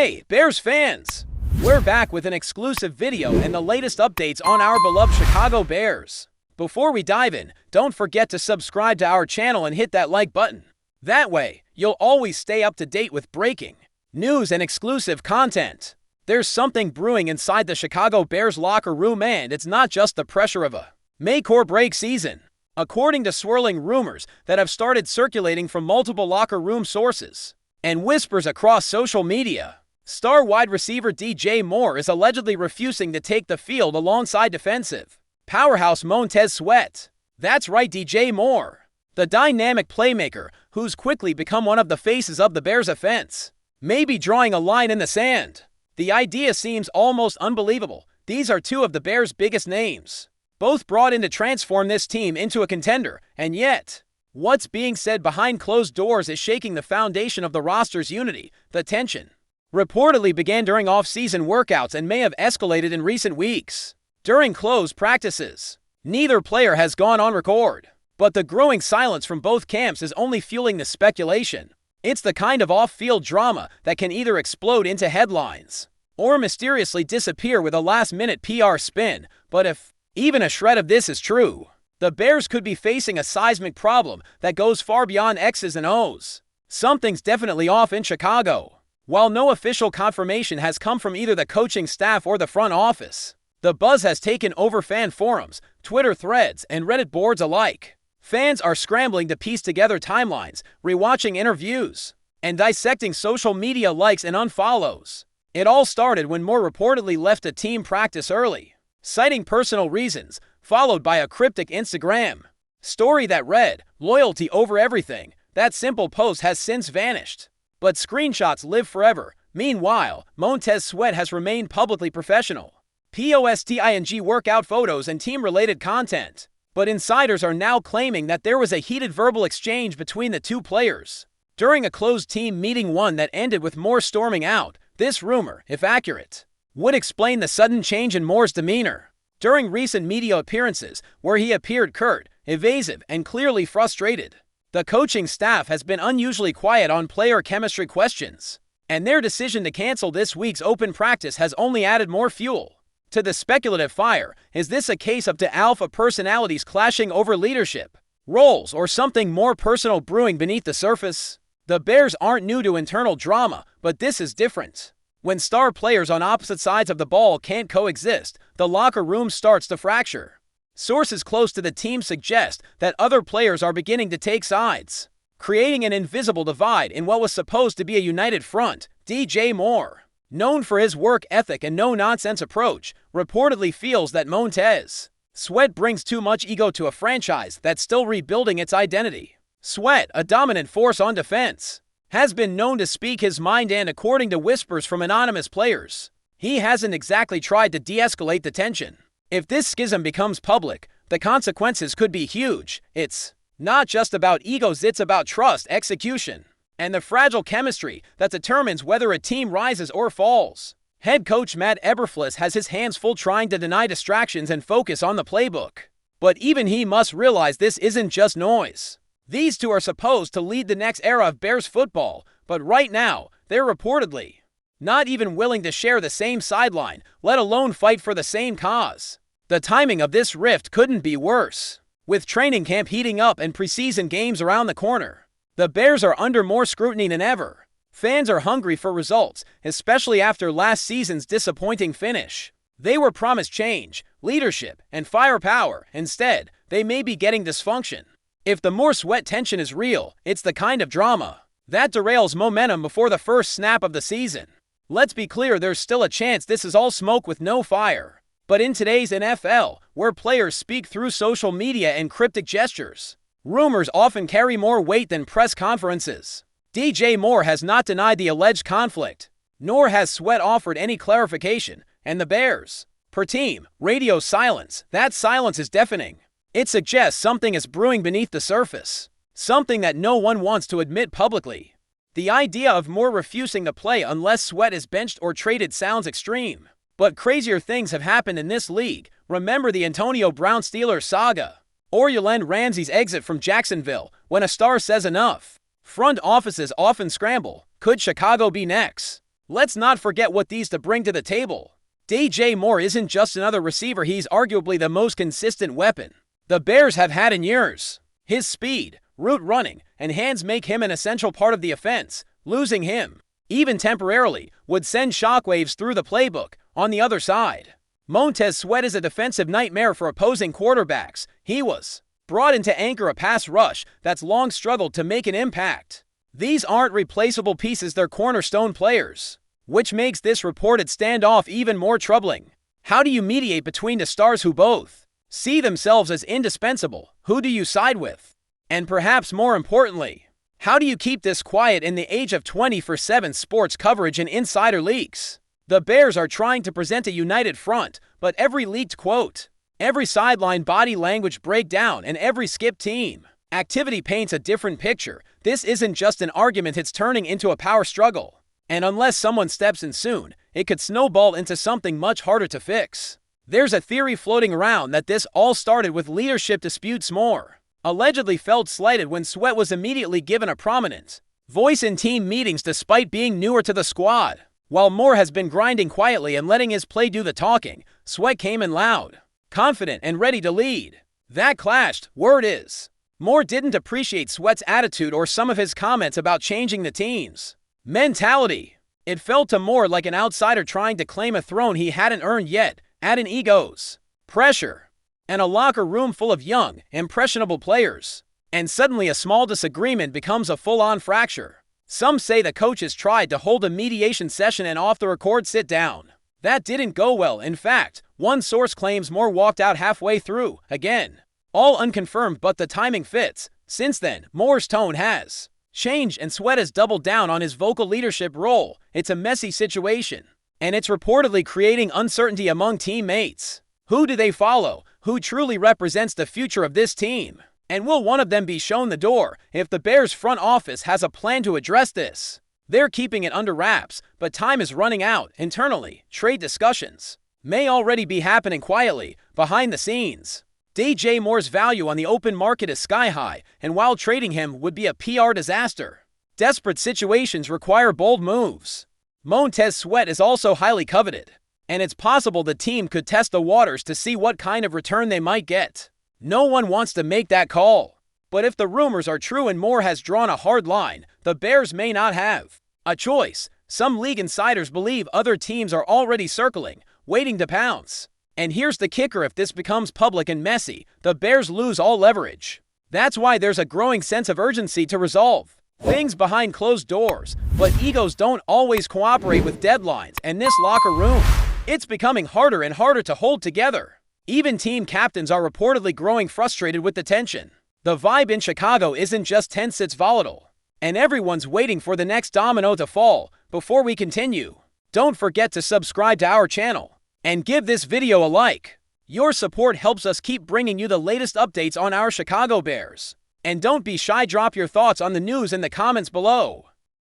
Hey, Bears fans! We're back with an exclusive video and the latest updates on our beloved Chicago Bears. Before we dive in, don't forget to subscribe to our channel and hit that like button. That way, you'll always stay up to date with breaking news and exclusive content. There's something brewing inside the Chicago Bears locker room, and it's not just the pressure of a make-or-break season. According to swirling rumors that have started circulating from multiple locker room sources and whispers across social media, star wide receiver DJ Moore is allegedly refusing to take the field alongside defensive powerhouse MONTEZ Sweat. That's right, DJ Moore, the dynamic playmaker who's quickly become one of the faces of the Bears' offense, may be drawing a line in the sand. The idea seems almost unbelievable. These are two of the Bears' biggest names, both brought in to transform this team into a contender, and yet what's being said behind closed doors is shaking the foundation of the roster's unity. The tension reportedly began during off-season workouts and may have escalated in recent weeks. During closed practices, neither player has gone on record, but the growing silence from both camps is only fueling the speculation. It's the kind of off-field drama that can either explode into headlines or mysteriously disappear with a last-minute PR spin. But if even a shred of this is true, the Bears could be facing a seismic problem that goes far beyond X's and O's. Something's definitely off in Chicago. While no official confirmation has come from either the coaching staff or the front office, the buzz has taken over fan forums, Twitter threads, and Reddit boards alike. Fans are scrambling to piece together timelines, rewatching interviews, and dissecting social media likes and unfollows. It all started when Moore reportedly left a team practice early, citing personal reasons, followed by a cryptic Instagram story that read, "Loyalty over everything." That simple post has since vanished, but screenshots live forever. Meanwhile, MONTEZ Sweat has remained publicly professional, posting workout photos and team-related content. But insiders are now claiming that there was a heated verbal exchange between the two players during a closed team meeting, one that ended with Moore storming out. This rumor, if accurate, would explain the sudden change in Moore's demeanor during recent media appearances, where he appeared curt, evasive, and clearly frustrated. The coaching staff has been unusually quiet on player chemistry questions, and their decision to cancel this week's open practice has only added more fuel to the speculative fire. Is this a case of two alpha personalities clashing over leadership roles, or something more personal brewing beneath the surface? The Bears aren't new to internal drama, but this is different. When star players on opposite sides of the ball can't coexist, the locker room starts to fracture. Sources close to the team suggest that other players are beginning to take sides, creating an invisible divide in what was supposed to be a united front. DJ Moore, known for his work ethic and no-nonsense approach, reportedly feels that MONTEZ Sweat brings too much ego to a franchise that's still rebuilding its identity. Sweat, a dominant force on defense, has been known to speak his mind, and according to whispers from anonymous players, he hasn't exactly tried to de-escalate the tension. If this schism becomes public, the consequences could be huge. It's not just about egos, it's about trust, execution, and the fragile chemistry that determines whether a team rises or falls. Head coach Matt Eberflus has his hands full trying to deny distractions and focus on the playbook. But even he must realize this isn't just noise. These two are supposed to lead the next era of Bears football, but right now, they're reportedly not even willing to share the same sideline, let alone fight for the same cause. The timing of this rift couldn't be worse. With training camp heating up and preseason games around the corner, the Bears are under more scrutiny than ever. Fans are hungry for results, especially after last season's disappointing finish. They were promised change, leadership, and firepower. Instead, they may be getting dysfunction. If the Moore Sweat tension is real, it's the kind of drama that derails momentum before the first snap of the season. Let's be clear, there's still a chance this is all smoke with no fire. But in today's NFL, where players speak through social media and cryptic gestures, rumors often carry more weight than press conferences. DJ Moore has not denied the alleged conflict, nor has Sweat offered any clarification, and the Bears, per team, radio silence. That silence is deafening. It suggests something is brewing beneath the surface, something that no one wants to admit publicly. The idea of Moore refusing to play unless Sweat is benched or traded sounds extreme, but crazier things have happened in this league. Remember the Antonio Brown Steelers saga, or Jalen Ramsey's exit from Jacksonville. When a star says enough, front offices often scramble. Could Chicago be next? Let's not forget what these to bring to the table. DJ Moore isn't just another receiver, he's arguably the most consistent weapon the Bears have had in years. His speed, route running, and hands make him an essential part of the offense. Losing him, even temporarily, would send shockwaves through the playbook. On the other side, MONTEZ Sweat is a defensive nightmare for opposing quarterbacks. He was brought in to anchor a pass rush that's long struggled to make an impact. These aren't replaceable pieces, they're cornerstone players, which makes this reported standoff even more troubling. How do you mediate between the stars who both see themselves as indispensable? Who do you side with? And perhaps more importantly, how do you keep this quiet in the age of 24/7 sports coverage and insider leaks? The Bears are trying to present a united front, but every leaked quote, every sideline body language breakdown, and every skip team activity paints a different picture. This isn't just an argument, it's turning into a power struggle. And unless someone steps in soon, it could snowball into something much harder to fix. There's a theory floating around that this all started with leadership disputes. Moore allegedly felt slighted when Sweat was immediately given a prominent voice in team meetings despite being newer to the squad. While Moore has been grinding quietly and letting his play do the talking, Sweat came in loud, confident, and ready to lead. That clashed. Word is, Moore didn't appreciate Sweat's attitude or some of his comments about changing the team's mentality. It felt to Moore like an outsider trying to claim a throne he hadn't earned yet. Add in egos, pressure, and a locker room full of young, impressionable players, and suddenly a small disagreement becomes a full-on fracture. Some say the coaches tried to hold a mediation session and off-the-record sit-down. That didn't go well. In fact, one source claims Moore walked out halfway through. Again, all unconfirmed, but the timing fits. Since then, Moore's tone has changed and Sweat has doubled down on his vocal leadership role. It's a messy situation, and it's reportedly creating uncertainty among teammates. Who do they follow? Who truly represents the future of this team? And will one of them be shown the door? If the Bears front office has a plan to address this, they're keeping it under wraps, but time is running out. Internally, trade discussions may already be happening quietly, behind the scenes. DJ Moore's value on the open market is sky high, and while trading him would be a PR disaster, desperate situations require bold moves. MONTEZ Sweat is also highly coveted, and it's possible the team could test the waters to see what kind of return they might get. No one wants to make that call, but if the rumors are true and Moore has drawn a hard line, the Bears may not have a choice. Some league insiders believe other teams are already circling, waiting to pounce. And here's the kicker: if this becomes public and messy, the Bears lose all leverage. That's why there's a growing sense of urgency to resolve things behind closed doors. But egos don't always cooperate with deadlines, and this locker room, it's becoming harder and harder to hold together. Even team captains are reportedly growing frustrated with the tension. The vibe in Chicago isn't just tense, it's volatile, and everyone's waiting for the next domino to fall. Before we continue, don't forget to subscribe to our channel and give this video a like. Your support helps us keep bringing you the latest updates on our Chicago Bears. And don't be shy, drop your thoughts on the news in the comments below.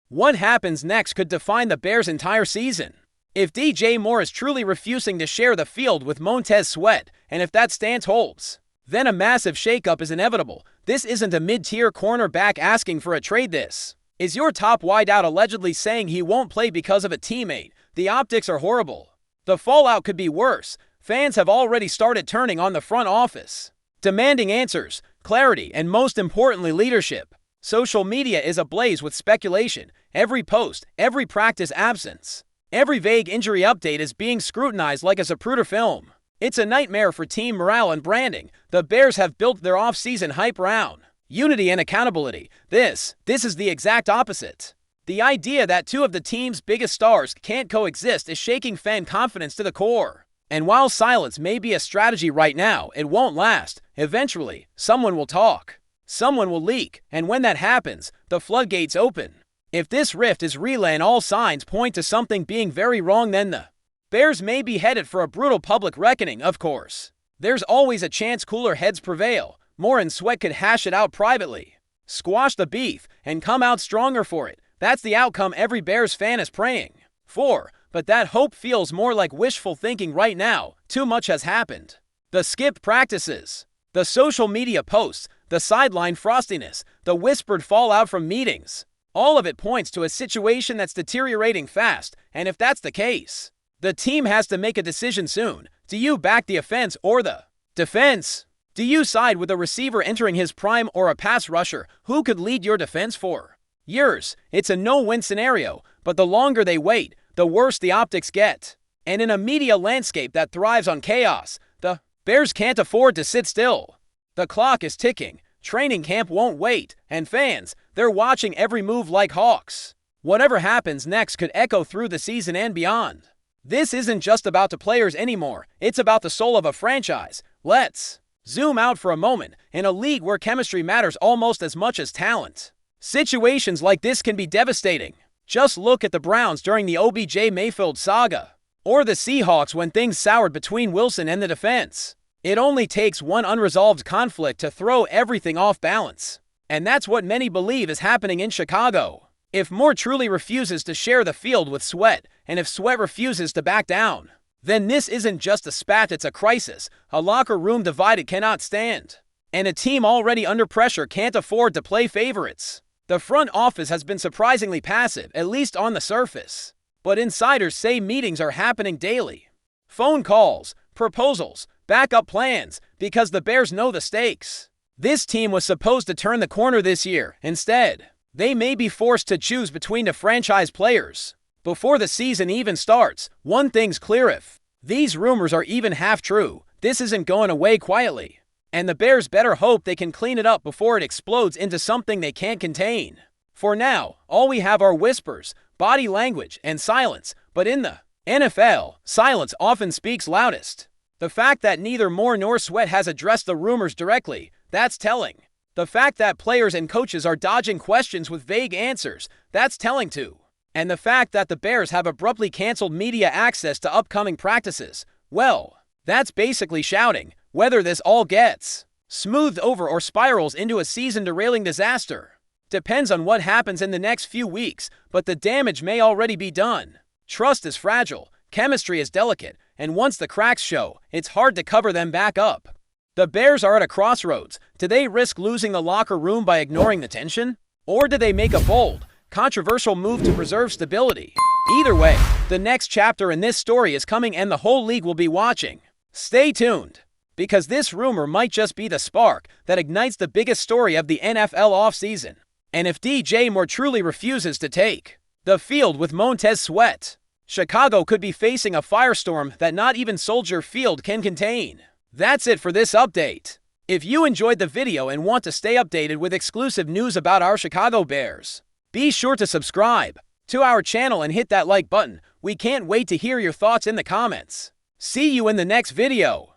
What happens next could define the Bears' entire season. If DJ Moore is truly refusing to share the field with MONTEZ Sweat, and if that stance holds, then a massive shakeup is inevitable. This isn't a mid-tier cornerback asking for a trade. This is your top wideout allegedly saying he won't play because of a teammate. The optics are horrible. The fallout could be worse. Fans have already started turning on the front office, demanding answers, clarity, and most importantly, leadership. Social media is ablaze with speculation. Every post, every practice absence, every vague injury update is being scrutinized like a Zapruder film. It's a nightmare for team morale and branding. The Bears have built their off-season hype around unity and accountability. This is the exact opposite. The idea that two of the team's biggest stars can't coexist is shaking fan confidence to the core. And while silence may be a strategy right now, it won't last. Eventually, someone will talk. Someone will leak. And when that happens, the floodgates open. If this rift is real and all signs point to something being very wrong, then the Bears may be headed for a brutal public reckoning. Of course, there's always a chance cooler heads prevail. Moore and Sweat could hash it out privately, squash the beef, and come out stronger for it. That's the outcome every Bears fan is praying for. But that hope feels more like wishful thinking right now. Too much has happened. The skipped practices, the social media posts, the sideline frostiness, the whispered fallout from meetings. All of it points to a situation that's deteriorating fast, and if that's the case, the team has to make a decision soon. Do you back the offense or the defense? Do you side with a receiver entering his prime or a pass rusher who could lead your defense for years? It's a no-win scenario, but the longer they wait, the worse the optics get. And in a media landscape that thrives on chaos, the Bears can't afford to sit still. The clock is ticking, training camp won't wait, and fans, they're watching every move like hawks. Whatever happens next could echo through the season and beyond. This isn't just about the players anymore, it's about the soul of a franchise. Let's zoom out for a moment. In a league where chemistry matters almost as much as talent, situations like this can be devastating. Just look at the Browns during the OBJ Mayfield saga, or the Seahawks when things soured between Wilson and the defense. It only takes one unresolved conflict to throw everything off balance. And that's what many believe is happening in Chicago. If Moore truly refuses to share the field with Sweat, and if Sweat refuses to back down, then this isn't just a spat, it's a crisis. A locker room divided cannot stand. And a team already under pressure can't afford to play favorites. The front office has been surprisingly passive, at least on the surface. But insiders say meetings are happening daily. Phone calls, proposals, backup plans, because the Bears know the stakes. This team was supposed to turn the corner this year. Instead, they may be forced to choose between the franchise players. Before the season even starts, one thing's clear: if these rumors are even half true, this isn't going away quietly. And the Bears better hope they can clean it up before it explodes into something they can't contain. For now, all we have are whispers, body language, and silence. But in the NFL, silence often speaks loudest. The fact that neither Moore nor Sweat has addressed the rumors directly, that's telling. The fact that players and coaches are dodging questions with vague answers, that's telling too. And the fact that the Bears have abruptly canceled media access to upcoming practices, well, that's basically shouting. Whether this all gets smoothed over or spirals into a season-derailing disaster depends on what happens in the next few weeks, but the damage may already be done. Trust is fragile, chemistry is delicate, and once the cracks show, it's hard to cover them back up. The Bears are at a crossroads. Do they risk losing the locker room by ignoring the tension? Or do they make a bold, controversial move to preserve stability? Either way, the next chapter in this story is coming and the whole league will be watching. Stay tuned, because this rumor might just be the spark that ignites the biggest story of the NFL offseason. And if DJ Moore truly refuses to take the field with MONTEZ Sweat, Chicago could be facing a firestorm that not even Soldier Field can contain. That's it for this update. If you enjoyed the video and want to stay updated with exclusive news about our Chicago Bears, be sure to subscribe to our channel and hit that like button. We can't wait to hear your thoughts in the comments. See you in the next video.